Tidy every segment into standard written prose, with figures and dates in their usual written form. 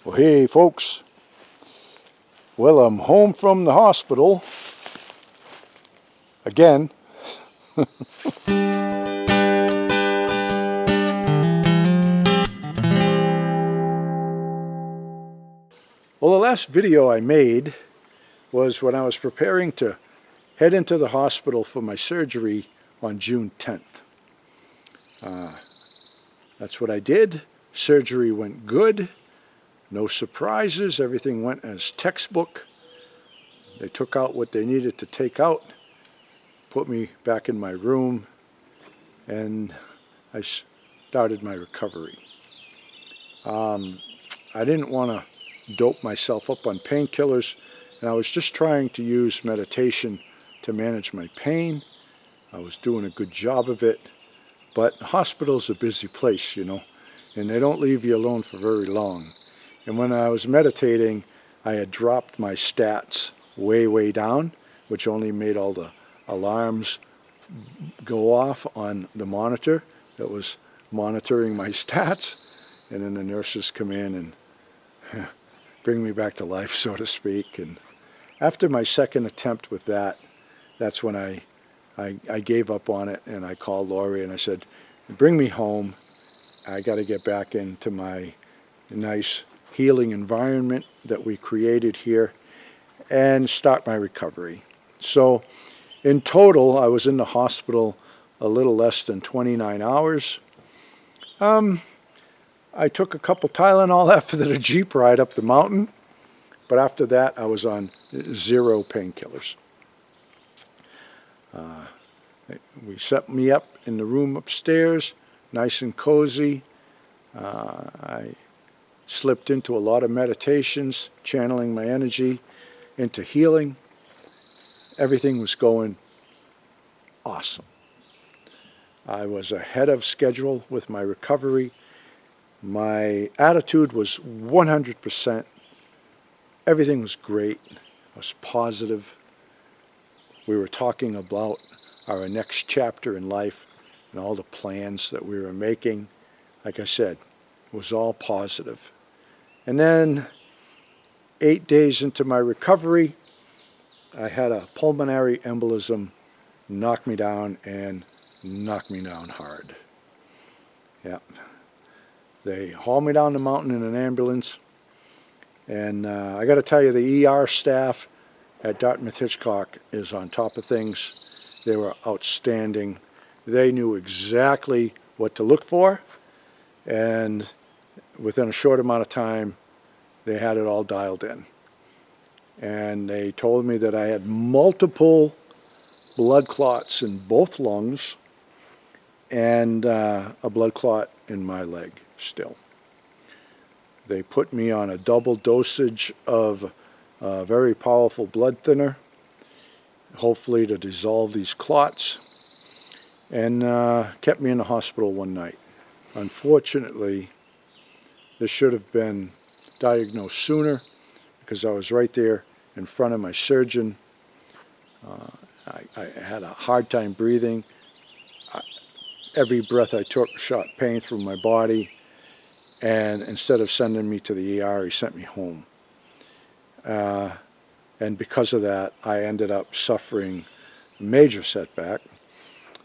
Well, hey folks, well, I'm home from the hospital again. Well, the last video I made was when I was preparing to head into the hospital for my surgery on June 10th. That's what I did. Surgery went good. No surprises. Everything went as textbook. They took out what they needed to take out, put me back in my room, and I started my recovery. I didn't want to dope myself up on painkillers, and I was just trying to use meditation to manage my pain. I was doing a good job of it, but the hospital's a busy place, you know, and they don't leave you alone for very long. And when I was meditating, I had dropped my stats way down, which only made all the alarms go off on the monitor that was monitoring my stats. And then the nurses come in and bring me back to life, so to speak. And after my second attempt with that, that's when I gave up on it, and I called Lori and I said, bring me home. I got to get back into my nice healing environment that we created here and start my recovery. So in total, I was in the hospital a little less than 29 hours. I took a couple Tylenol after the Jeep ride up the mountain, but after that I was on 0 painkillers. We set me up in the room upstairs, nice and cozy. I slipped into a lot of meditations, channeling my energy into healing. Everything was going awesome. I was ahead of schedule with my recovery. My attitude was 100%. Everything was great. I was positive. We were talking about our next chapter in life and all the plans that we were making. Like I said, it was all positive. And then 8 days into my recovery, I had a pulmonary embolism knock me down, and knock me down hard. Yeah. They hauled me down the mountain in an ambulance, and I got to tell you, the ER staff at Dartmouth-Hitchcock is on top of things. They were outstanding. They knew exactly what to look for, and within a short amount of time, they had it all dialed in. And they told me that I had multiple blood clots in both lungs and a blood clot in my leg still. They put me on a double dosage of a very powerful blood thinner, hopefully to dissolve these clots, and kept me in the hospital one night. Unfortunately, this should have been diagnosed sooner, because I was right there in front of my surgeon. I had a hard time breathing. Every breath I took shot pain through my body, and instead of sending me to the ER, he sent me home. And because of that, I ended up suffering major setback,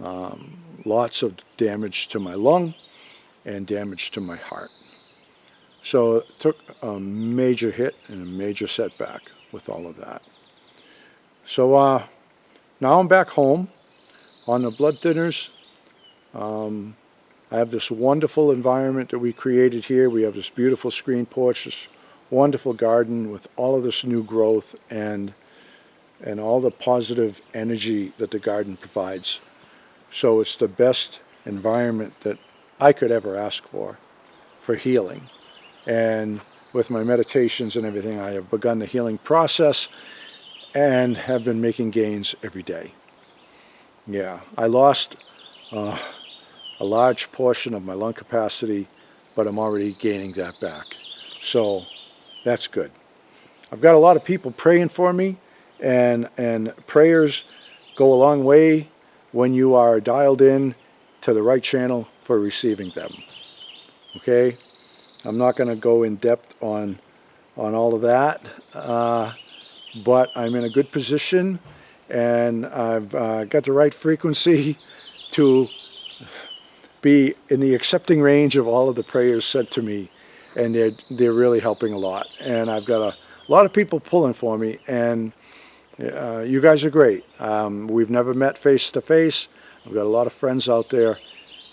lots of damage to my lung and damage to my heart. So it took a major hit and a major setback with all of that. So now I'm back home on the blood thinners. I have this wonderful environment that we created here. We have this beautiful screen porch, this wonderful garden with all of this new growth and all the positive energy that the garden provides. So it's the best environment that I could ever ask for healing. And with my meditations and everything, I have begun the healing process and have been making gains every day. Yeah, I lost a large portion of my lung capacity, but I'm already gaining that back. So that's good. I've got a lot of people praying for me, and prayers go a long way when you are dialed in to the right channel for receiving them. Okay? I'm not going to go in depth on on all of that. But I'm in a good position, and I've got the right frequency to be in the accepting range of all of the prayers sent to me, and they're really helping a lot. And I've got a lot of people pulling for me, and you guys are great. We've never met face to face. I've got a lot of friends out there,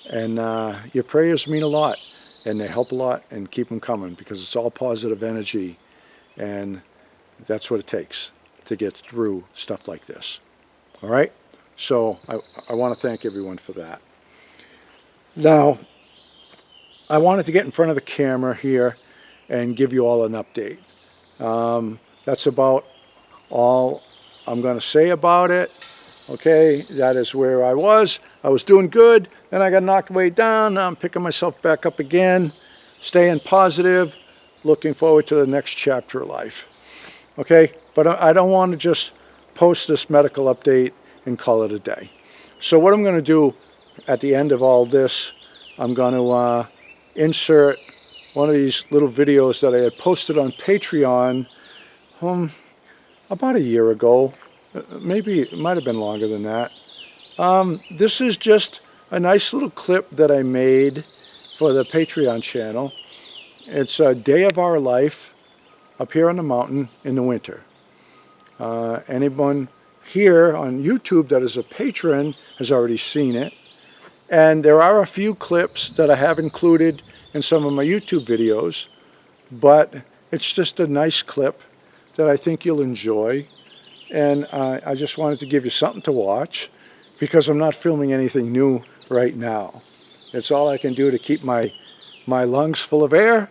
and your prayers mean a lot, and they help a lot, and keep them coming, because it's all positive energy, and that's what it takes to get through stuff like this. All right? So I want to thank everyone for that. Now, I wanted to get in front of the camera here and give you all an update. That's about all I'm going to say about it. Okay, that is where I was. I was doing good, then I got knocked way down. Now I'm picking myself back up again, staying positive, looking forward to the next chapter of life. Okay, but I don't want to just post this medical update and call it a day. So what I'm going to do at the end of all this, I'm going to insert one of these little videos that I had posted on Patreon about a year ago. Maybe it might have been longer than that. This is just a nice little clip that I made for the Patreon channel. It's a day of our life up here on the mountain in the winter. Anyone here on YouTube that is a patron has already seen it. And there are a few clips that I have included in some of my YouTube videos, but it's just a nice clip that I think you'll enjoy. And I just wanted to give you something to watch, because I'm not filming anything new right now. It's all I can do to keep my lungs full of air,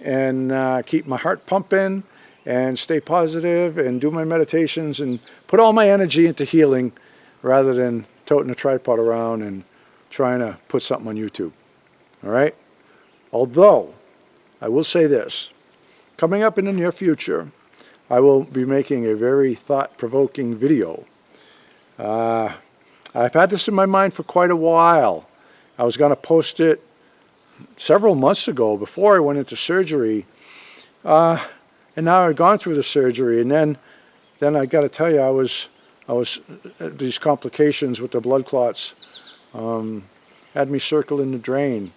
and keep my heart pumping, and stay positive, and do my meditations, and put all my energy into healing, rather than toting a tripod around and trying to put something on YouTube. All right? Although, I will say this. Coming up in the near future, I will be making a very thought-provoking video. I've had this in my mind for quite a while. I was going to post it several months ago, before I went into surgery. And now I've gone through the surgery, and then I got to tell you, I was these complications with the blood clots had me circling the drain.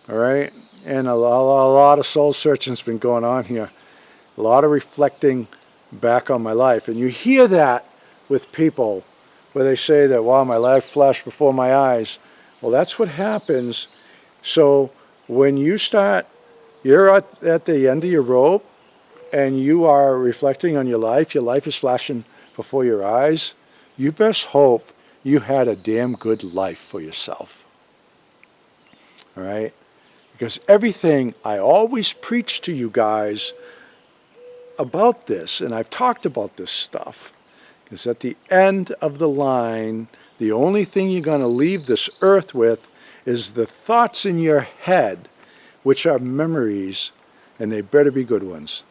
All right, and a lot of soul searching's been going on here. A lot of reflecting back on my life, and you hear that with people where they say that, wow, my life flashed before my eyes. Well, that's what happens. So when you're at the end of your rope, and you are reflecting on your life is flashing before your eyes, you best hope you had a damn good life for yourself. All right? Because everything I always preach to you guys about this, and I've talked about this stuff, is at the end of the line, the only thing you're going to leave this earth with is the thoughts in your head, which are memories, and they better be good ones.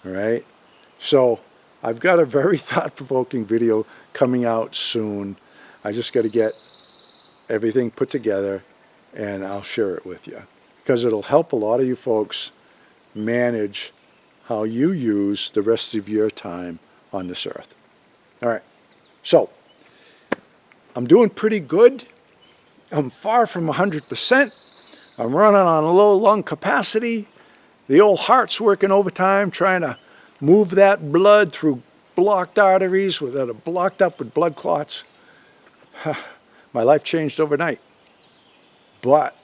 All right? So I've got a very thought-provoking video coming out soon. I just got to get everything put together, and I'll share it with you, because it'll help a lot of you folks manage how you use the rest of your time on this earth. All right, so I'm doing pretty good. I'm far from 100%. I'm running on low lung capacity. The old heart's working overtime, trying to move that blood through blocked arteries that are blocked up with blood clots. My life changed overnight. But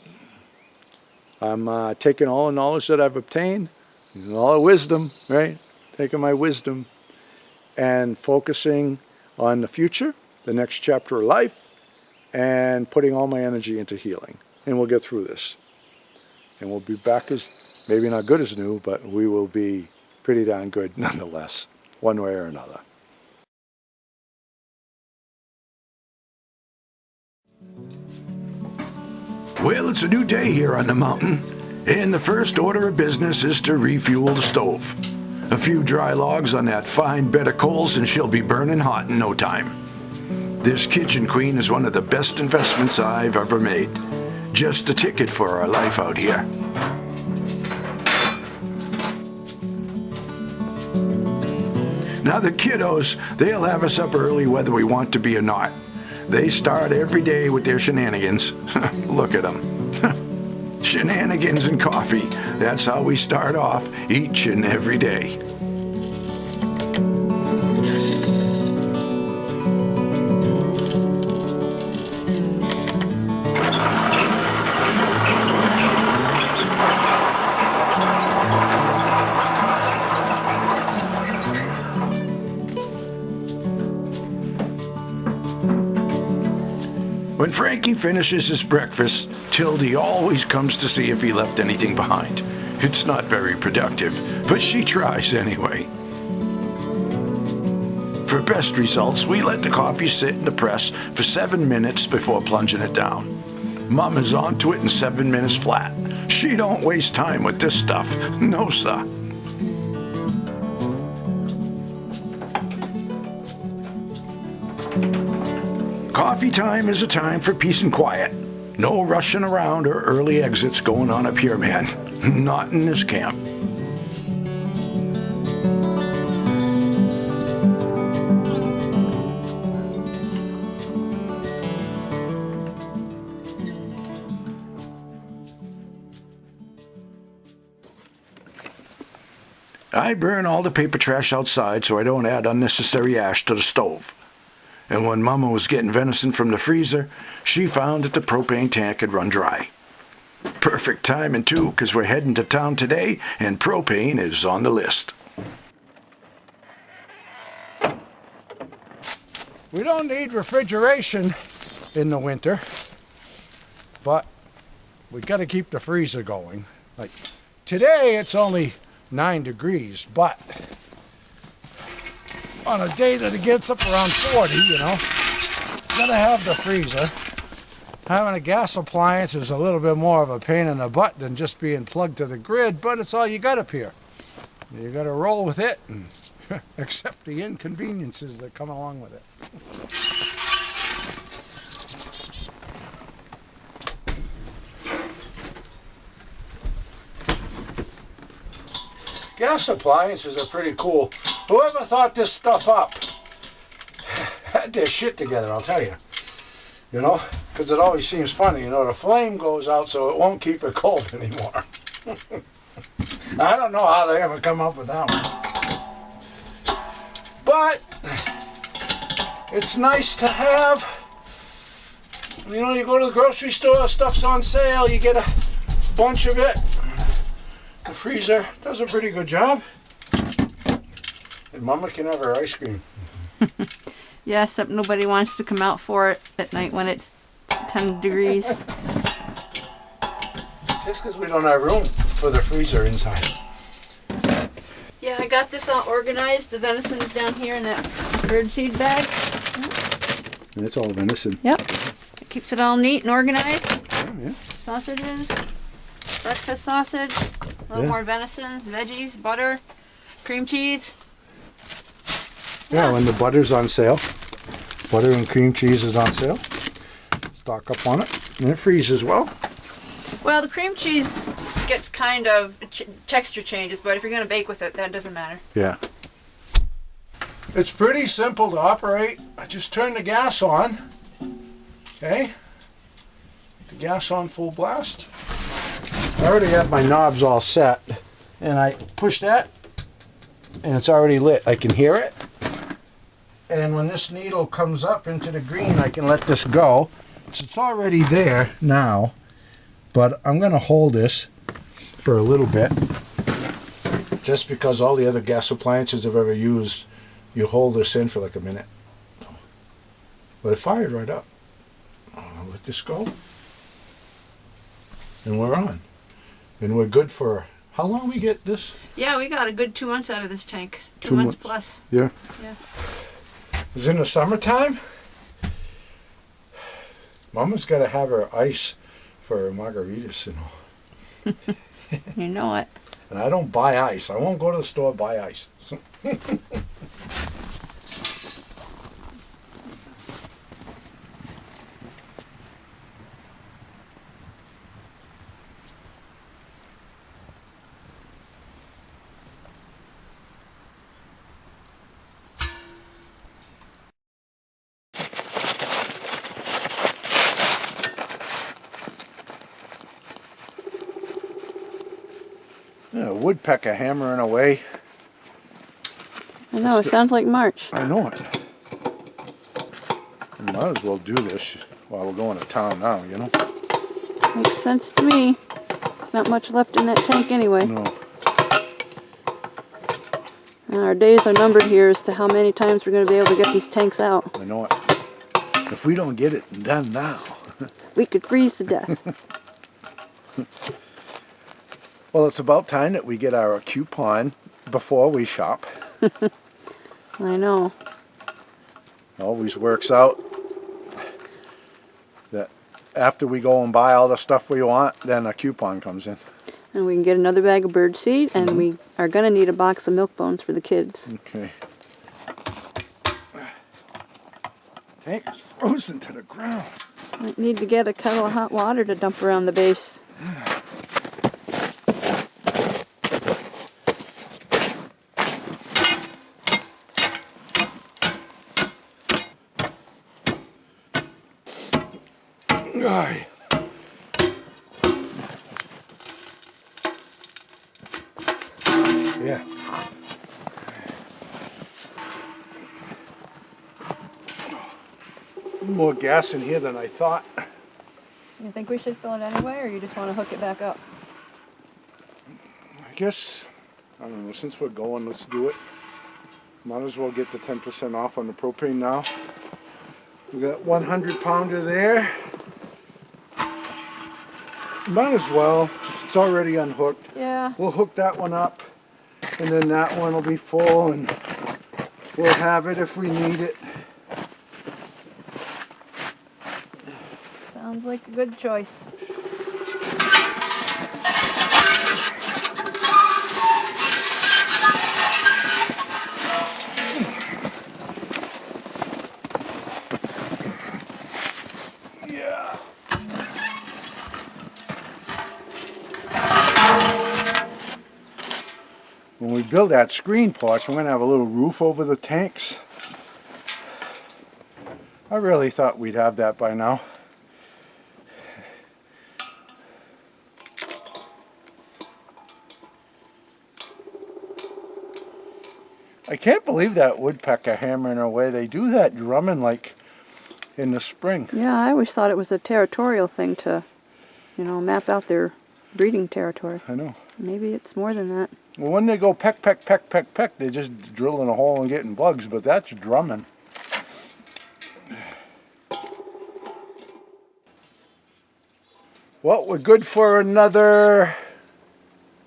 I'm taking all the knowledge that I've obtained, and all the wisdom, right? Taking my wisdom and focusing on the future, the next chapter of life, and putting all my energy into healing. And we'll get through this. And we'll be back as, maybe not good as new, but we will be pretty darn good nonetheless, one way or another. Well, it's a new day here on the mountain, and the first order of business is to refuel the stove. A few dry logs on that fine bed of coals, and she'll be burning hot in no time. This Kitchen Queen is one of the best investments I've ever made. Just a ticket for our life out here. Now the kiddos, they'll have us up early whether we want to be or not. They start every day with their shenanigans. Look at them. Shenanigans and coffee. That's how we start off each and every day. When Frankie finishes his breakfast, Tildy always comes to see if he left anything behind. It's not very productive, but she tries anyway. For best results, we let the coffee sit in the press for 7 minutes before plunging it down. Mom is onto it in 7 minutes flat. She don't waste time with this stuff. No, sir. Coffee time is a time for peace and quiet. No rushing around or early exits going on up here, man. Not in this camp. I burn all the paper trash outside so I don't add unnecessary ash to the stove. And when Mama was getting venison from the freezer, she found that the propane tank had run dry. Perfect timing, too, because we're heading to town today, and propane is on the list. We don't need refrigeration in the winter, but we got to keep the freezer going. Like today, it's only 9 degrees, but on a day that it gets up around 40, you know, gotta have the freezer. Having a gas appliance is a little bit more of a pain in the butt than just being plugged to the grid, but it's all you got up here. You gotta roll with it and accept the inconveniences that come along with it. Gas appliances are pretty cool. Whoever thought this stuff up had their shit together, I'll tell you. You know, because it always seems funny. You know, the flame goes out so it won't keep it cold anymore. I don't know how they ever come up with that one. But it's nice to have. You know, you go to the grocery store, stuff's on sale, you get a bunch of it. The freezer does a pretty good job. And Mama can have her ice cream. Yeah, except nobody wants to come out for it at night when it's 10 degrees. Just because we don't have room for the freezer inside. Yeah, I got this all organized. The venison's down here in that birdseed bag. That's all venison. Yep. It keeps it all neat and organized. Oh, yeah. Sausages, breakfast sausage, a little more venison, veggies, butter, cream cheese. Yeah, when the butter's on sale, butter and cream cheese is on sale. Stock up on it, and it freezes well. Well, the cream cheese gets kind of texture changes, but if you're going to bake with it, that doesn't matter. Yeah. It's pretty simple to operate. I just turn the gas on. Okay. The gas on full blast. I already have my knobs all set, and I push that, and it's already lit. I can hear it. And when this needle comes up into the green, I can let this go. So it's already there now, but I'm going to hold this for a little bit, just because all the other gas appliances I've ever used, you hold this in for like a minute. But it fired right up. I'll let this go. And we're on. And we're good for, how long we get this? Yeah, we got a good 2 months out of this tank. 2 2 months months. plus. Yeah. Yeah. It's in the summertime. Mama's got to have her ice for her margaritas and all. You know it. And I don't buy ice. I won't go to the store and buy ice. Yeah, a woodpecker hammering away. I know, it sounds like March. I know it. We might as well do this while we're going to town now, you know? Makes sense to me. There's not much left in that tank anyway. No. And our days are numbered here as to how many times we're going to be able to get these tanks out. I know it. If we don't get it done now. We could freeze to death. Well, it's about time that we get our coupon before we shop. I know. Always works out that after we go and buy all the stuff we want, then a coupon comes in. And we can get another bag of bird seed, and we are going to need a box of milk bones for the kids. Okay. Tank is frozen to the ground. Might need to get a kettle of hot water to dump around the base. Aye. Yeah. More gas in here than I thought. You think we should fill it anyway, or you just want to hook it back up? I guess, I don't know, since we're going, let's do it. Might as well get the 10% off on the propane now. We got 100 pounder there. Might as well, it's already unhooked. Yeah. We'll hook that one up, and then that one will be full, and we'll have it if we need it. Sounds like a good choice. Yeah. When we build that screen porch, we're going to have a little roof over the tanks. I really thought we'd have that by now. I can't believe that woodpecker hammering away. They do that drumming like in the spring. Yeah, I always thought it was a territorial thing to, you know, map out their breeding territory. I know. Maybe it's more than that. Well, when they go peck, peck, peck, peck, peck, they're just drilling a hole and getting bugs, but that's drumming. Well, we're good for another...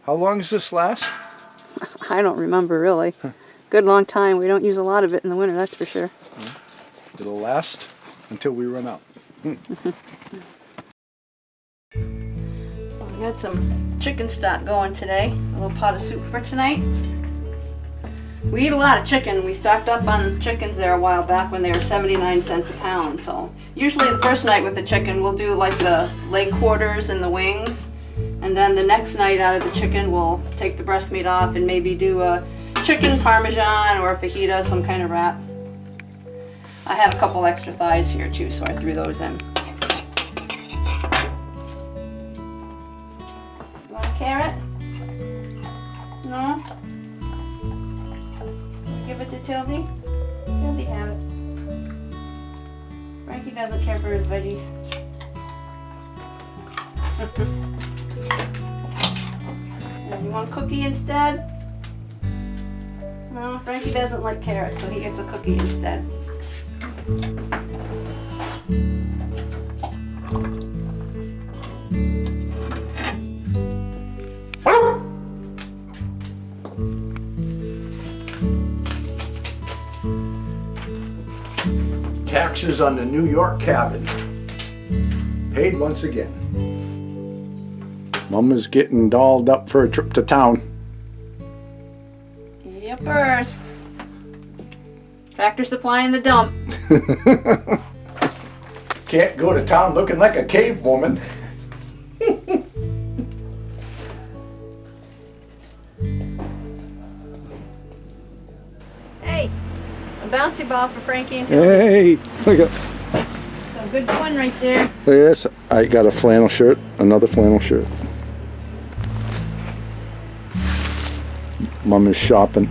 How long does this last? I don't remember really. Good long time. We don't use a lot of it in the winter, that's for sure. It'll last until we run out. We got some chicken stock going today. A little pot of soup for tonight. We eat a lot of chicken. We stocked up on chickens there a while back when they were 79 cents a pound. So usually the first night with the chicken we'll do like the leg quarters and the wings. And then the next night out of the chicken we'll take the breast meat off and maybe do a chicken parmesan or a fajita, some kind of wrap. I had a couple extra thighs here too, so I threw those in. You want a carrot? No? Give it to Tildy? Tildy have it. Frankie doesn't care for his veggies. You want a cookie instead? No, Frankie doesn't like carrots, so he gets a cookie instead. Taxes on the New York cabin. Paid once again. Mama's getting dolled up for a trip to town. Yippers. Tractor Supply in the dump. Can't go to town looking like a cave woman. Hey, a bouncy ball for Frankie and Tildy. Hey, look at Some good fun right there. this. I got a flannel shirt, another flannel shirt. Mom is shopping.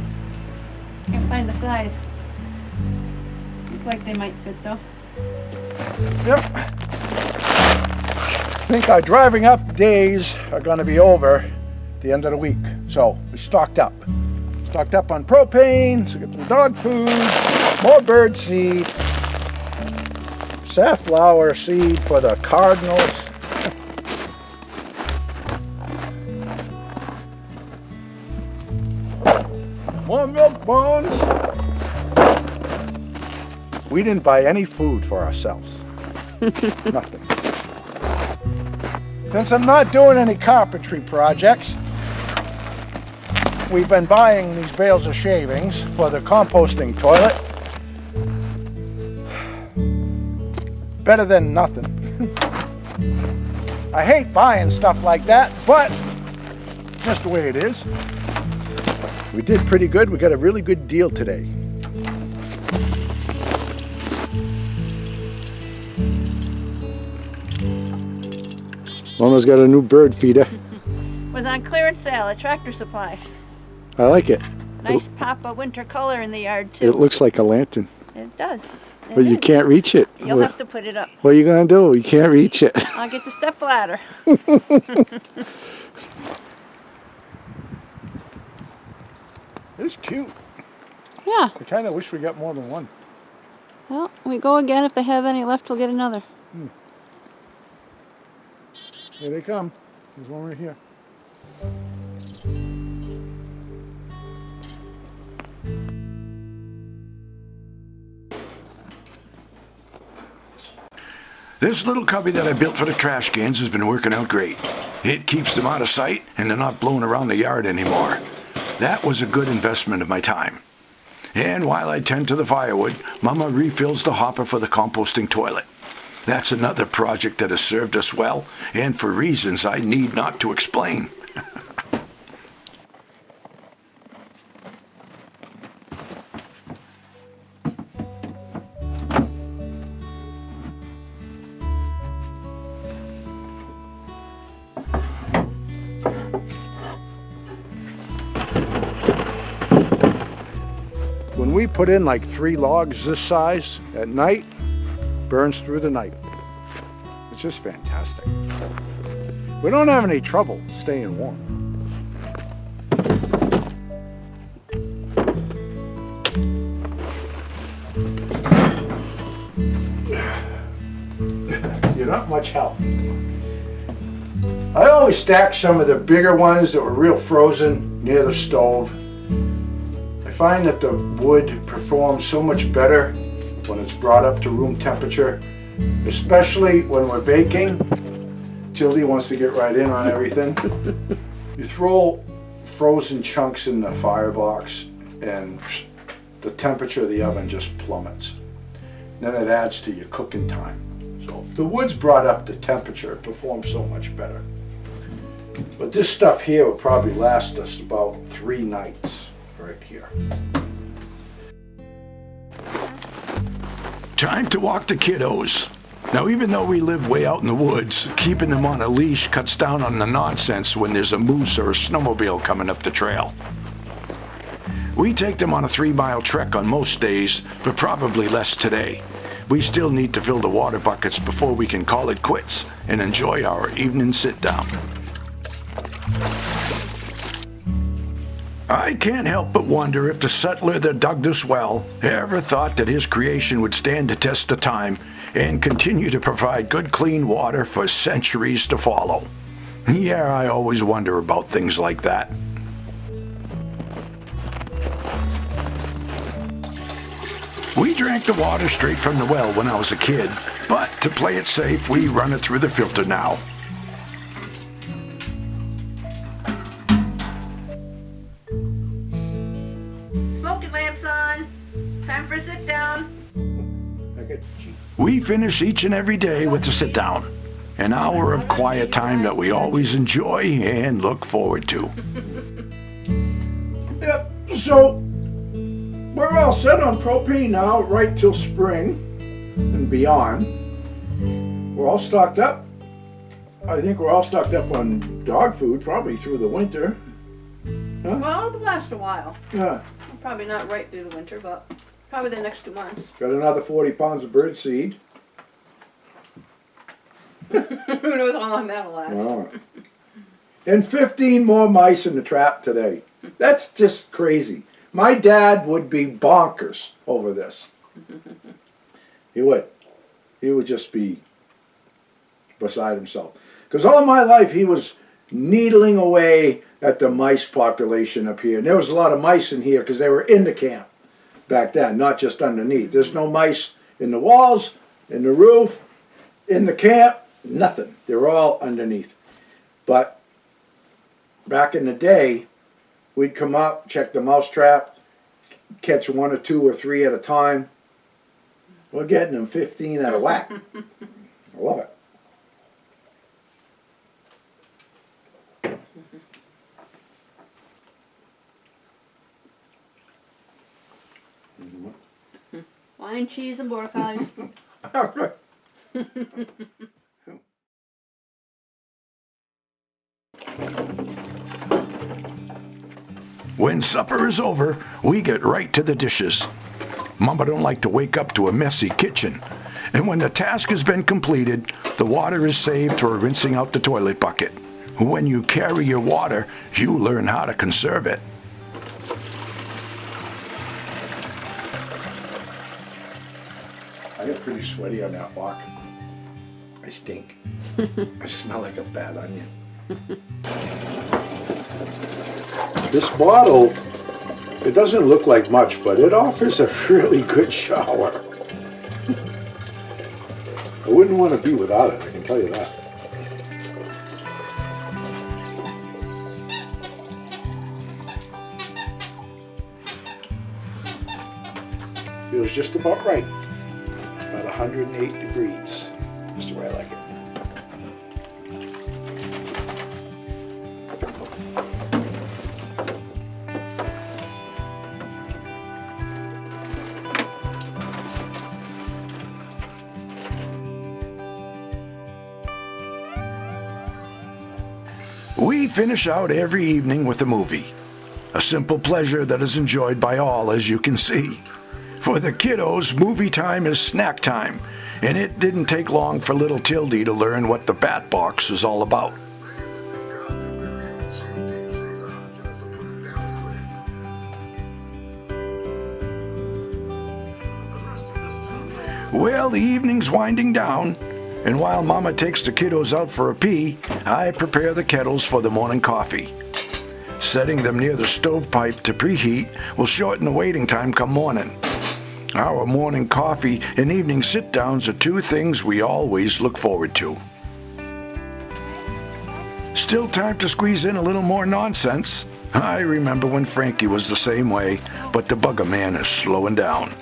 Can't find the size. Look like they might fit though. Yep. I think our driving up days are going to be over at the end of the week. So we stocked up. Stocked up on propane, so get some dog food, more bird seed, safflower seed for the cardinals. More milk bones. We didn't buy any food for ourselves. Nothing. Since I'm not doing any carpentry projects, we've been buying these bales of shavings for the composting toilet. Better than nothing. I hate buying stuff like that, but just the way it is. We did pretty good. We got a really good deal today. Mama's got a new bird feeder. Was on clearance sale at Tractor Supply. I like it. Nice pop of winter color in the yard too. It looks like a lantern. It does. But you can't reach it. You'll have to put it up. What are you going to do? You can't reach it. I'll get the step ladder. It's cute. Yeah. I kind of wish we got more than one. Well, we go again. If they have any left, we'll get another. Here they come. There's one right here. This little cubby that I built for the trash cans has been working out great. It keeps them out of sight and they're not blowing around the yard anymore. That was a good investment of my time. And while I tend to the firewood, Mama refills the hopper for the composting toilet. That's another project that has served us well, and for reasons I need not to explain. When we put in like 3 logs this size at night, burns through the night. It's just fantastic. We don't have any trouble staying warm. You're not much help. I always stack some of the bigger ones that were real frozen near the stove. I find that the wood performs so much better when it's brought up to room temperature, especially when we're baking. Tildy wants to get right in on everything. You throw frozen chunks in the firebox and the temperature of the oven just plummets. Then it adds to your cooking time. So if the wood's brought up to temperature, it performs so much better. But this stuff here will probably last us about 3 nights right here. Time to walk the kiddos. Now, even though we live way out in the woods, keeping them on a leash cuts down on the nonsense when there's a moose or a snowmobile coming up the trail. We take them on a 3-mile trek on most days, but probably less today. We still need to fill the water buckets before we can call it quits and enjoy our evening sit-down. I can't help but wonder if the settler that dug this well ever thought that his creation would stand the test of time and continue to provide good, clean water for centuries to follow. Yeah, I always wonder about things like that. We drank the water straight from the well when I was a kid, but to play it safe, we run it through the filter now. Smoky lamps on. Time for a sit down. We finish each and every day with a sit-down, an hour of quiet time that we always enjoy and look forward to. Yep, so we're all set on propane now, right till spring and beyond. We're all stocked up. I think we're all stocked up on dog food, probably through the winter. Huh? Well, it'll last a while. Yeah. Probably not right through the winter, but probably the next 2 months. Got another 40 pounds of bird seed. Who knows how long that'll last. Oh. And 15 more mice in the trap today. That's just crazy. My dad would be bonkers over this. He would. He would just be beside himself. Because all my life he was needling away at the mice population up here. And there was a lot of mice in here because they were in the camp back then, not just underneath. There's no mice in the walls, in the roof, in the camp, nothing. They're all underneath. But back in the day, we'd come up, check the mouse trap, catch 1 or 2 or 3 at a time. We're getting them 15 at a whack. I love it. Wine, cheese, and border collies. When supper is over, we get right to the dishes. Mama don't like to wake up to a messy kitchen. And when the task has been completed, the water is saved for rinsing out the toilet bucket. When you carry your water, you learn how to conserve it. I get pretty sweaty on that walk. I stink. I smell like a bad onion. This bottle, it doesn't look like much, but it offers a really good shower. I wouldn't want to be without it, I can tell you that. Feels just about right. About 108 degrees. Just the way I like it. We finish out every evening with a movie. A simple pleasure that is enjoyed by all, as you can see. For the kiddos, movie time is snack time, and it didn't take long for little Tildy to learn what the Bat Box is all about. Well, the evening's winding down, and while Mama takes the kiddos out for a pee, I prepare the kettles for the morning coffee. Setting them near the stovepipe to preheat will shorten the waiting time come morning. Our morning coffee and evening sit-downs are 2 things we always look forward to. Still time to squeeze in a little more nonsense. I remember when Frankie was the same way, but the bugger man is slowing down.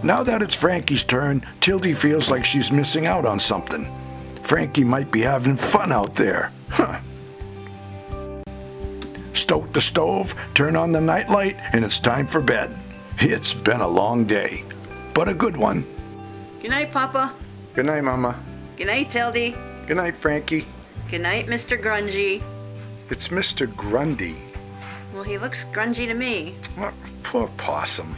Now that it's Frankie's turn, Tildy feels like she's missing out on something. Frankie might be having fun out there. Huh. Stoke the stove, turn on the nightlight, and it's time for bed. It's been a long day, but a good one. Good night, Papa. Good night, Mama. Good night, Tildy. Good night, Frankie. Good night, Mr. Grungy. It's Mr. Grundy. Well, he looks grungy to me. What? Poor possum.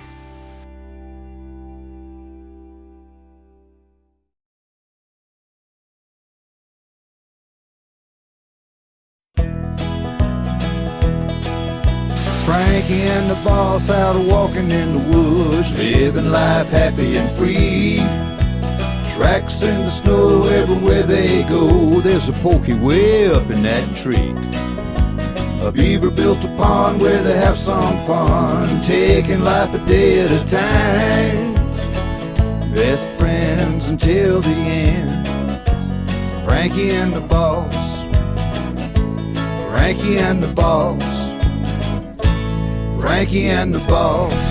Frankie and the boss out walking in the woods, living life happy and free. Tracks in the snow everywhere they go, there's a pokey way up in that tree. A beaver built a pond where they have some fun, taking life a day at a time. Best friends until the end. Frankie and the boss, Frankie and the boss, Frankie and the boss.